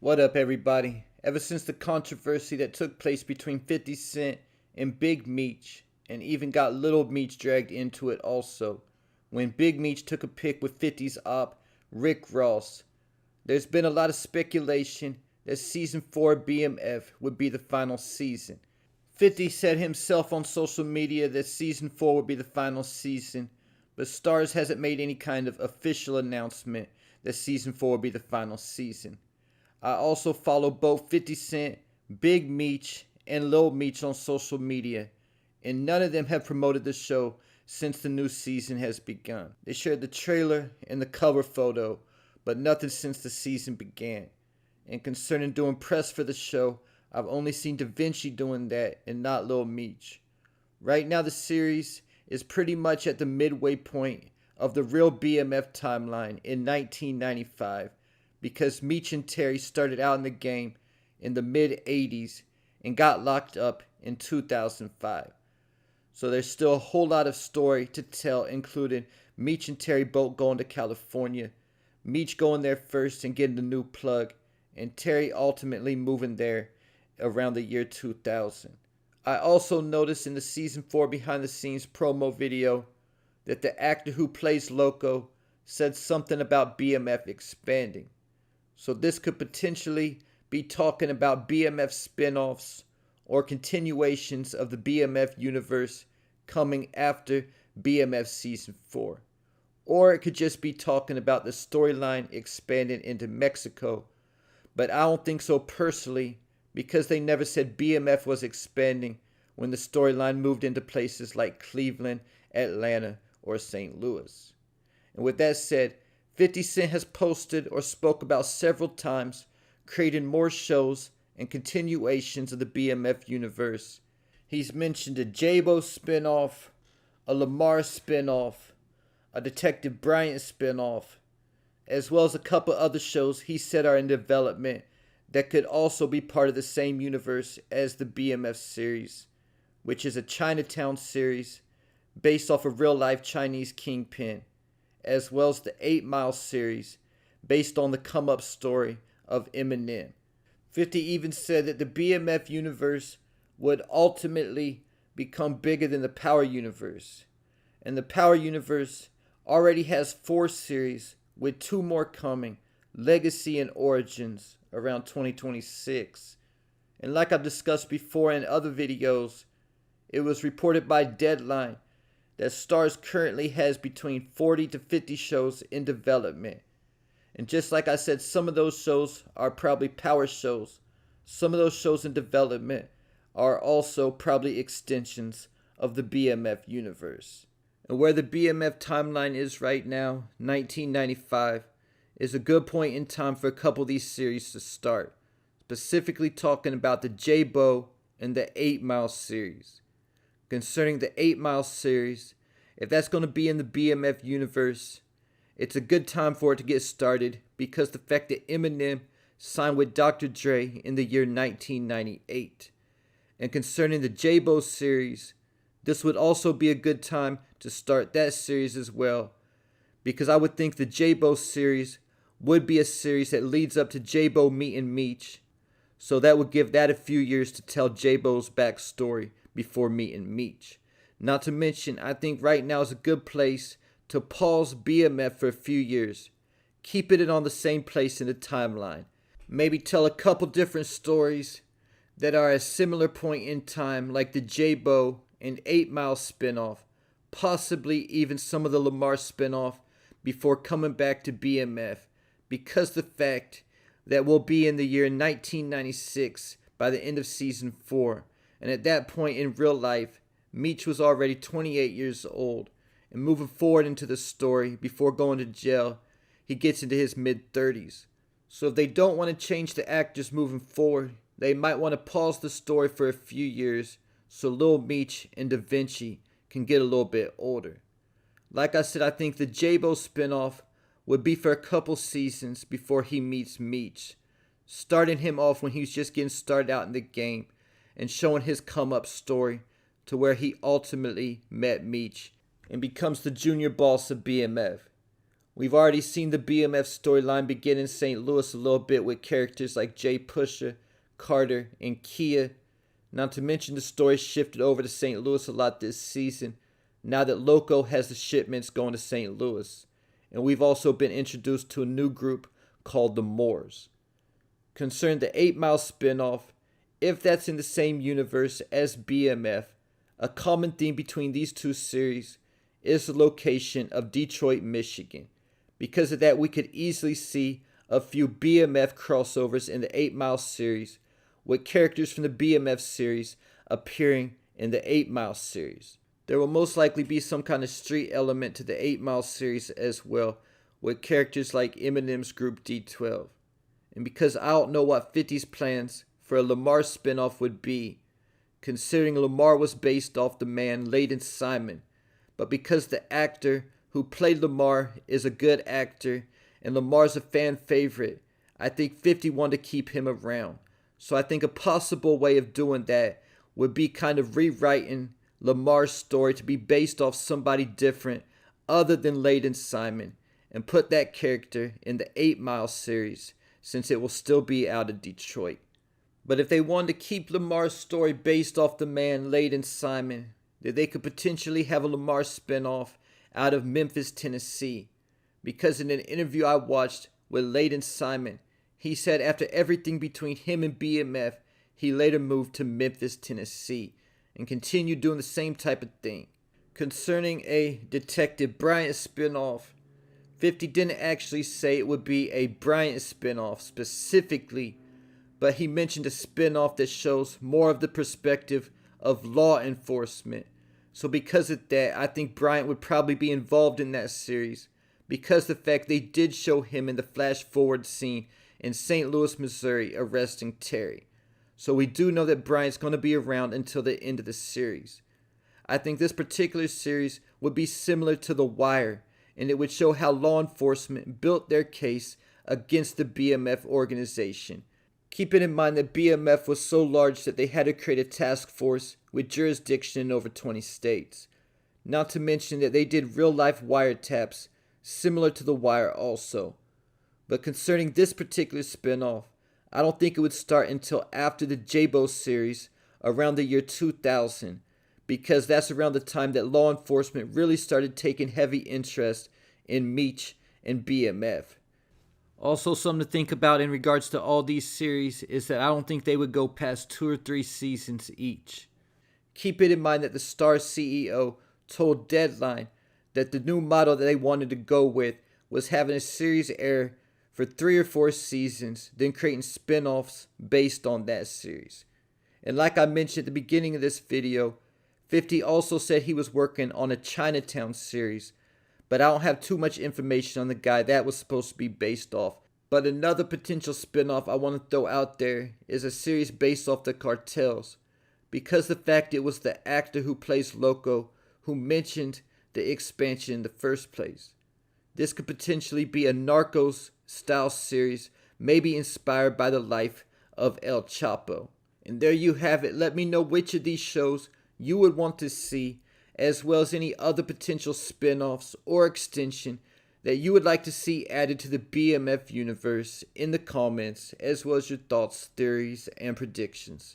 What up, everybody? Ever since the controversy that took place between 50 Cent and Big Meech, and even got Little Meech dragged into it also, when Big Meech took a pic with 50's op, Rick Ross, there's been a lot of speculation that Season 4 BMF would be the final season. 50 said himself on social media that Season 4 would be the final season, but Starz hasn't made any kind of official announcement that Season 4 will be the final season. I also follow both 50 Cent, Big Meech, and Lil Meech on social media, and none of them have promoted the show since the new season has begun. They shared the trailer and the cover photo, but nothing since the season began. And concerning doing press for the show, I've only seen Da Vinci doing that and not Lil Meech. Right now the series is pretty much at the midway point of the real BMF timeline in 1995, because Meech and Terry started out in the game in the mid-80s and got locked up in 2005. So there's still a whole lot of story to tell, including Meech and Terry both going to California, Meech going there first and getting the new plug, and Terry ultimately moving there around the year 2000. I also noticed in the Season 4 behind the scenes promo video that the actor who plays Loco said something about BMF expanding. So this could potentially be talking about BMF spin-offs or continuations of the BMF universe coming after BMF Season 4. Or it could just be talking about the storyline expanding into Mexico. But I don't think so personally, because they never said BMF was expanding when the storyline moved into places like Cleveland, Atlanta, or St. Louis. And with that said, 50 Cent has posted or spoke about several times creating more shows and continuations of the BMF universe. He's mentioned a J-Bo spinoff, a Lamar spinoff, a Detective Bryant spinoff, as well as a couple other shows he said are in development that could also be part of the same universe as the BMF series, which is a Chinatown series based off a real-life Chinese kingpin, as well as the 8 Mile series based on the come-up story of Eminem. 50 even said that the BMF universe would ultimately become bigger than the Power universe. And the Power universe already has 4 series with 2 more coming, Legacy and Origins, around 2026. And like I've discussed before in other videos, it was reported by Deadline that Starz currently has between 40 to 50 shows in development. And just like I said, some of those shows are probably Power shows. Some of those shows in development are also probably extensions of the BMF universe. And where the BMF timeline is right now, 1995, is a good point in time for a couple of these series to start. Specifically talking about the J-Bo and the 8 Mile series. Concerning the 8 Mile series, if that's going to be in the BMF universe, it's a good time for it to get started because the fact that Eminem signed with Dr. Dre in the year 1998. And concerning the J-Bo series, this would also be a good time to start that series as well, because I would think the J-Bo series would be a series that leads up to J-Bo meeting Meech, so that would give that a few years to tell J-Bo's backstory before meeting Meech. Not to mention, I think right now is a good place to pause BMF for a few years, keeping it on the same place in the timeline. Maybe tell a couple different stories that are at a similar point in time, like the J-Bo and 8 Mile spinoff, possibly even some of the Lamar spinoff before coming back to BMF, because the fact that we'll be in the year 1996 by the end of Season 4, and at that point in real life, Meech was already 28 years old, and moving forward into the story before going to jail, he gets into his mid-30s. So if they don't want to change the actors moving forward, they might want to pause the story for a few years so Lil Meech and Da Vinci can get a little bit older. Like I said, I think the J-Bo spinoff would be for a couple seasons before he meets Meech, starting him off when he was just getting started out in the game and showing his come-up story to where he ultimately met Meech and becomes the junior boss of BMF. We've already seen the BMF storyline begin in St. Louis a little bit with characters like Jay Pusha, Carter, and Kia. Not to mention the story shifted over to St. Louis a lot this season, now that Loco has the shipments going to St. Louis. And we've also been introduced to a new group called the Moors. Concerning the 8 Mile spinoff, if that's in the same universe as BMF, a common theme between these two series is the location of Detroit, Michigan. Because of that, we could easily see a few BMF crossovers in the 8 Mile series, with characters from the BMF series appearing in the 8 Mile series. There will most likely be some kind of street element to the 8 Mile series as well, with characters like Eminem's group D12. And because I don't know what 50's plans for a Lamar spinoff would be, considering Lamar was based off the man Layden Simon, but because the actor who played Lamar is a good actor and Lamar's a fan favorite, I think 50 wanted to keep him around. So I think a possible way of doing that would be kind of rewriting Lamar's story to be based off somebody different other than Layden Simon and put that character in the 8 Mile series since it will still be out of Detroit. But if they wanted to keep Lamar's story based off the man Layden Simon, then they could potentially have a Lamar spinoff out of Memphis, Tennessee. Because in an interview I watched with Layden Simon, he said after everything between him and BMF, he later moved to Memphis, Tennessee, and continued doing the same type of thing. Concerning a Detective Bryant spinoff, 50 didn't actually say it would be a Bryant spinoff specifically, but he mentioned a spinoff that shows more of the perspective of law enforcement. So because of that, I think Bryant would probably be involved in that series, because the fact they did show him in the flash forward scene in St. Louis, Missouri, arresting Terry. So we do know that Bryant's going to be around until the end of the series. I think this particular series would be similar to The Wire, and it would show how law enforcement built their case against the BMF organization. Keeping in mind that BMF was so large that they had to create a task force with jurisdiction in over 20 states. Not to mention that they did real-life wiretaps, similar to The Wire also. But concerning this particular spinoff, I don't think it would start until after the J-Bo series, around the year 2000, because that's around the time that law enforcement really started taking heavy interest in Meech and BMF. Also, something to think about in regards to all these series is that I don't think they would go past 2 or 3 seasons each. Keep it in mind that the Star CEO told Deadline that the new model that they wanted to go with was having a series air for 3 or 4 seasons, then creating spin-offs based on that series. And like I mentioned at the beginning of this video, 50 also said he was working on a Chinatown series, but I don't have too much information on the guy that was supposed to be based off. But another potential spinoff I want to throw out there is a series based off the cartels, because the fact it was the actor who plays Loco who mentioned the expansion in the first place. This could potentially be a Narcos style series, maybe inspired by the life of El Chapo. And there you have it. Let me know which of these shows you would want to see, as well as any other potential spin-offs or extension that you would like to see added to the BMF universe in the comments, as well as your thoughts, theories, and predictions.